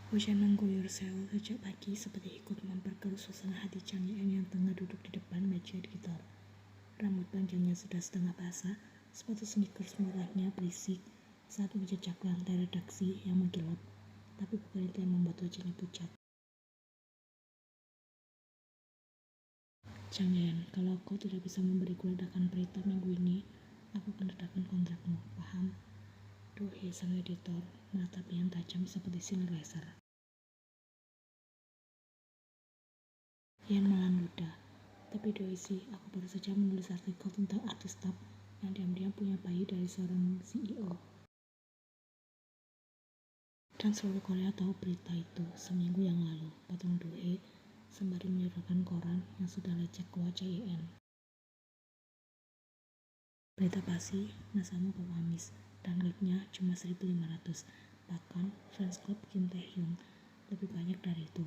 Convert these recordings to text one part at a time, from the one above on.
Hujan mengguyur Seoul sejak pagi seperti ikut memperkeruh suasana hati Chang Ye-en yang tengah duduk di depan meja editor. Rambut panjangnya sudah setengah basah, sepatu sneakers murahnya berisik saat menjejak lantai redaksi yang mengkilap, tapi bukan itu yang membuat wajahnya pucat. Chang Ye-en, kalau kau tidak bisa memberiku ledakan berita minggu ini, aku akan ledakan kontrakmu, paham? Do-hee sang editor menatapnya yang tajam seperti sinar laser. Yan malah ludah. Tapi Doisi, aku baru saja menulis artikel tentang artis top yang diam-diam punya bayi dari seorang CEO. Dan seluruh Korea tahu berita itu seminggu yang lalu, potong Do-hee sembari menyodorkan koran yang sudah lecek ke wajah Ye-en. Berita pasti, nasamu pengamis, dan like-nya cuma 1.500. Bahkan fans club Kim Tae-hyung lebih banyak dari itu.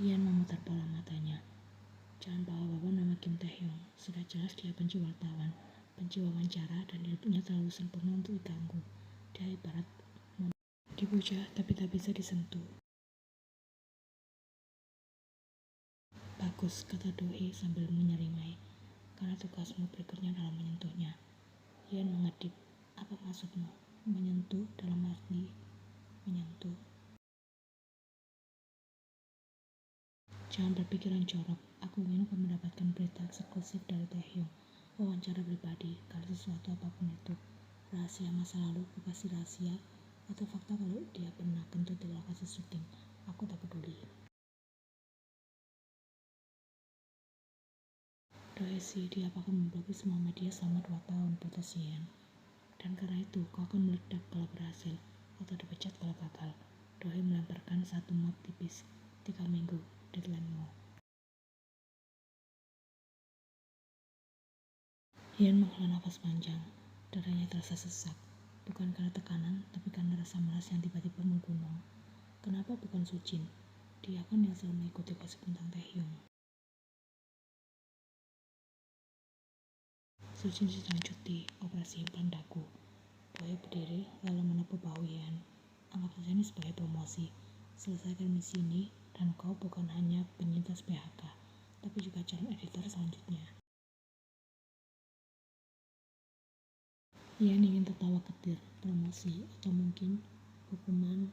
Yan memutar bola matanya. Jangan bawa-bawa nama Kim Tae-hyung. Sudah jelas dia benci wartawan, benci wawancara, dan hidupnya terlalu sempurna untuk diganggu. Dia ibarat dipuja tapi tak bisa disentuh. Bagus, kata Do-hee sambil menyeringai, karena tugasmu berikutnya dalam menyentuhnya. Yan mengedip. Apa maksudmu? Menyentuh dalam arti menyentuh. Jangan berpikiran jorok. Aku ingin kau mendapatkan berita eksklusif dari Taehyung, wawancara pribadi, kali sesuatu apapun itu, rahasia masa lalu, kekasih rahasia, atau fakta kalau dia pernah kentut di lokasi syuting. Aku tak peduli. Doesi, dia akan memblokir semua media selama 2 tahun, protes Yen. Dan karena itu, kau akan meledak kalau berhasil, atau dipecat kalau gagal. Dohee melemparkan satu map tipis. 3 minggu, deadline-mu. Yan menghela nafas panjang. Dadanya terasa sesak. Bukan karena tekanan, tapi karena rasa malas yang tiba-tiba menggunung. Kenapa bukan Sujin? Dia kan yang selalu mengikuti gosip tentang Taehyung. Sujin sedang cuti, operasi implan dagu. Dohee berdiri, lalu menepuk bahu Yan. Anggap saja ini sebagai promosi. Selesaikan misi ini, dan kau bukan hanya penyintas PHK, tapi juga calon editor selanjutnya. Yan ingin tertawa ketir, promosi, atau mungkin hukuman.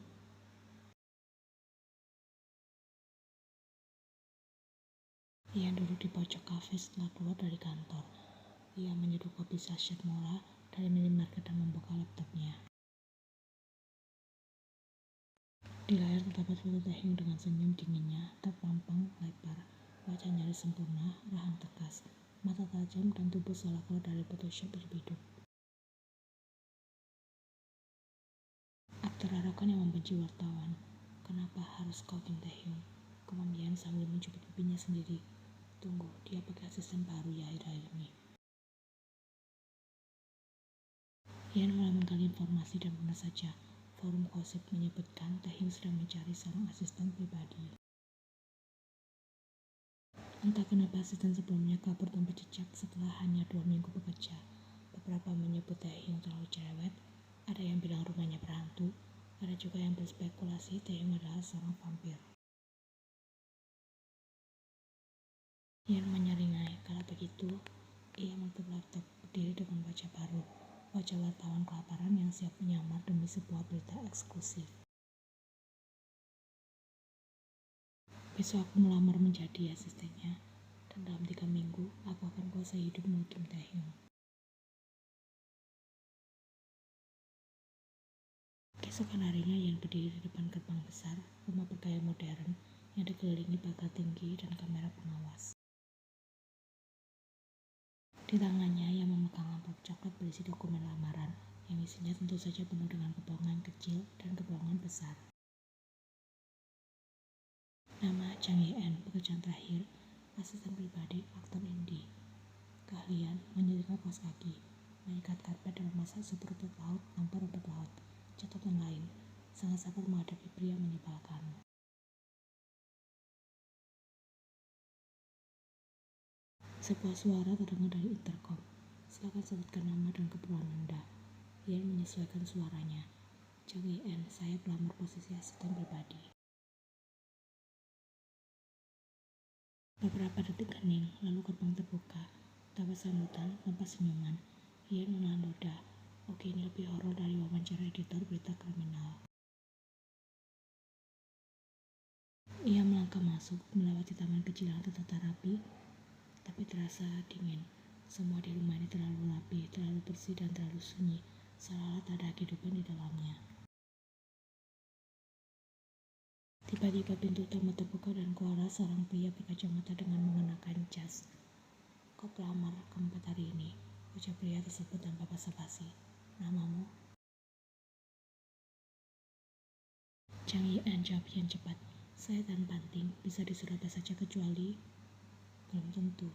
Ia duduk di pojok kafe setelah keluar dari kantor. Ia menyeduh kopi sachet murah dari minimarket dan membuka laptopnya. Di layar terdapat foto Taehyung dengan senyum dinginnya, terpampang lebar, wajah nyaris sempurna, rahang tegas, mata tajam, dan tubuh seolah keluar dari Photoshop hidup-hidup. Aktor arogan yang membenci wartawan. Kenapa harus kau Kim Taehyung? Kemudian sambil mencubit pipinya sendiri. Tunggu, dia pakai asisten baru ya akhir-akhir ini. Yan mulai menggali informasi dan benar saja, forum gosip menyebutkan Taehyung sedang mencari seorang asisten pribadi. Entah kenapa asisten sebelumnya kabur tanpa jejak setelah hanya 2 minggu bekerja. Beberapa menyebut Taehyung terlalu cerewet, ada yang bilang rumahnya berhantu, ada juga yang berspekulasi Taehyung adalah seorang vampir. Yan menyeringai. Kalau begitu, ia menutup laptop, berdiri dengan wajah baru, wajah wartawan kelaparan yang siap menyamar demi sebuah berita eksklusif. Besok aku melamar menjadi asistennya, dan dalam 3 minggu, aku akan kuasai hidupmu Kim Taehyung. Keesokan harinya Yan berdiri di depan gerbang besar, rumah bergaya modern yang dikelilingi pagar tinggi dan kamera pengawas. Di tangannya ia memegang amplop coklat berisi dokumen lamaran yang isinya tentu saja penuh dengan kebohongan kecil dan kebohongan besar. Nama Chang Ye-en, pekerjaan terakhir, asisten pribadi, aktor indie. Keahlian, menyetrika kaos kaki, mengikat karpet dan memasak sup rumput laut tanpa rumput laut. Catatan lain, sangat sabar menghadapi pria menyebalkan. Sebuah suara terdengar dari intercom. Silakan sebutkan nama dan keperluan Anda. Yan menyesuaikan suaranya. Chang In, saya pelamar posisi asisten pribadi. Beberapa detik hening, lalu gerbang terbuka. Tanpa sambutan, tanpa senyuman. Ian menelan ludah. Oke, ini lebih horor dari wawancara editor berita kriminal. Ia melangkah masuk, melewati taman kecil yang tertata rapi, tapi terasa dingin. Semua di rumah ini terlalu rapi, terlalu bersih dan terlalu sunyi, seolah tak ada kehidupan di dalamnya. Tiba-tiba pintu utama terbuka dan keluar seorang pria berkacamata dengan mengenakan jas. Kau pelamar keempat hari ini, ucap pria tersebut tanpa basa-basi. Namamu? Chang In jawab yang cepat. Saya Tan Banting, bisa disuruh apa saja kecuali belum tentu.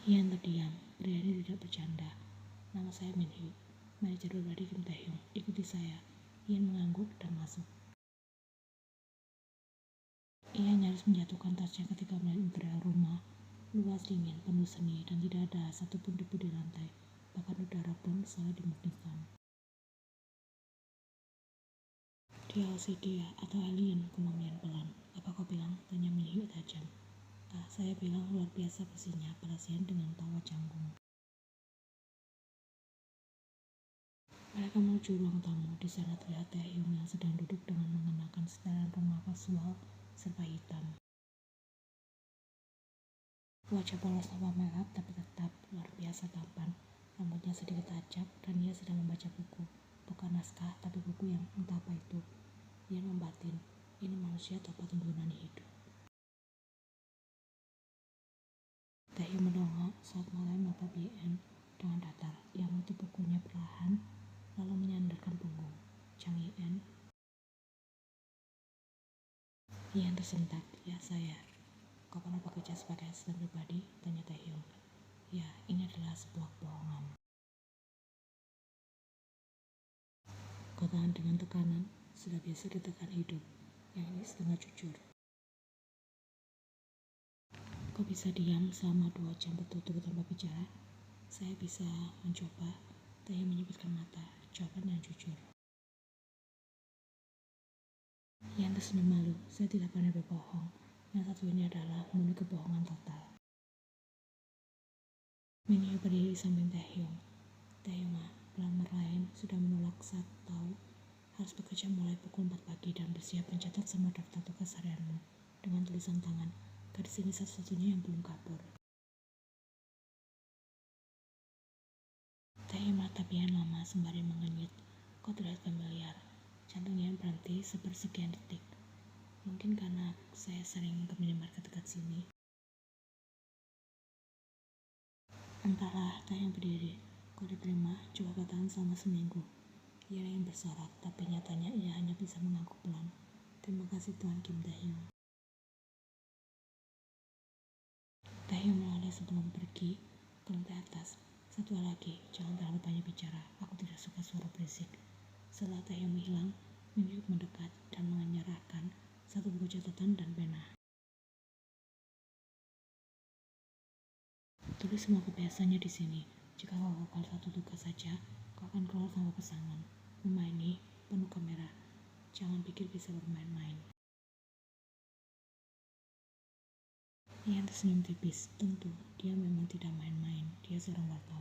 Ian terdiam, pria ini tidak bercanda. Nama saya Min Hyuk, manajer pribadi Kim Tae-hyung. Ikuti saya. Ian mengangguk dan masuk. Ia nyaris menjatuhkan tasnya ketika melihat interior rumah. Luas, dingin, penuh seni, dan tidak ada satupun debu di lantai. Bahkan udara pun sangat dimurnikan. Dia LCD atau alien, kemudian pelan. Apa kau bilang? Tanya Min Hyuk tajam. Saya bilang luar biasa bersihnya, perhatian dengan tawa canggung. Mereka menuju ruang tamu. Di sana terlihat Tae-hyung yang sedang duduk dengan mengenakan setelan rumah kasual serba hitam. Wajah polos tanpa make-up tapi tetap luar biasa tampan. Rambutnya sedikit tajam dan ia sedang membaca buku. Bukan naskah, tapi buku yang entah apa itu. Ia membatin, ini manusia tanpa tuntunan hidup. Tae-hyung mendongak saat mulai mata BN dengan datar. Ia menutup bukunya perlahan, lalu menyandarkan punggung. Chang In. Ian tersentak. Ya, saya. Kau pernah bekerja sebagai asisten pribadi? Tanya Tae-hyung. Ya, ini adalah sebuah kebohongan. Kau tahan dengan tekanan, sudah biasa ditekan hidup. Yang ini setengah jujur. Kau bisa diam selama 2 jam berturut-turut tanpa bicara? Saya bisa mencoba. Tae-hyung menyipitkan mata. Jawaban yang jujur. Yang tersenyum malu. Saya tidak pernah berbohong. Yang satu ini adalah murni kebohongan total. Min Hyuk berdiri di samping Tae-hyung. Tae-hyung, pelamar lain sudah menolak saat tahu harus bekerja mulai pukul 4 pagi dan bersiap mencatat semua daftar tugas harianmu dengan tulisan tangan. Gadis ini satu-satunya yang belum kabur. Tae-hyung menatap lama sembari mengenyit. Kau terlihat familiar. Jantungnya berhenti sepersekian detik. Mungkin karena saya sering ke minimarket dekat sini. Entahlah, Tae-hyung berdiri. Kau diterima, coba bertahan selama seminggu. Ia ingin bersorak, tapi nyatanya ia hanya bisa mengangguk pelan. Terima kasih Tuan Kim Tae-hyung. Tae-hyung menoleh sebelum pergi ke lantai atas. Satu lagi, jangan terlalu banyak bicara. Aku tidak suka suara berisik. Setelah Tae-hyung menghilang, Min Hyuk mendekat dan menyerahkan satu buku catatan dan pena. Tulis semua kebiasaannya di sini. Jika kau gagal satu tugas saja, kau akan keluar tanpa pesangon. Rumah ini penuh kamera. Jangan pikir bisa bermain-main. Ia tersenyum tipis. Tentu, dia memang tidak main-main. Dia seorang wartawan.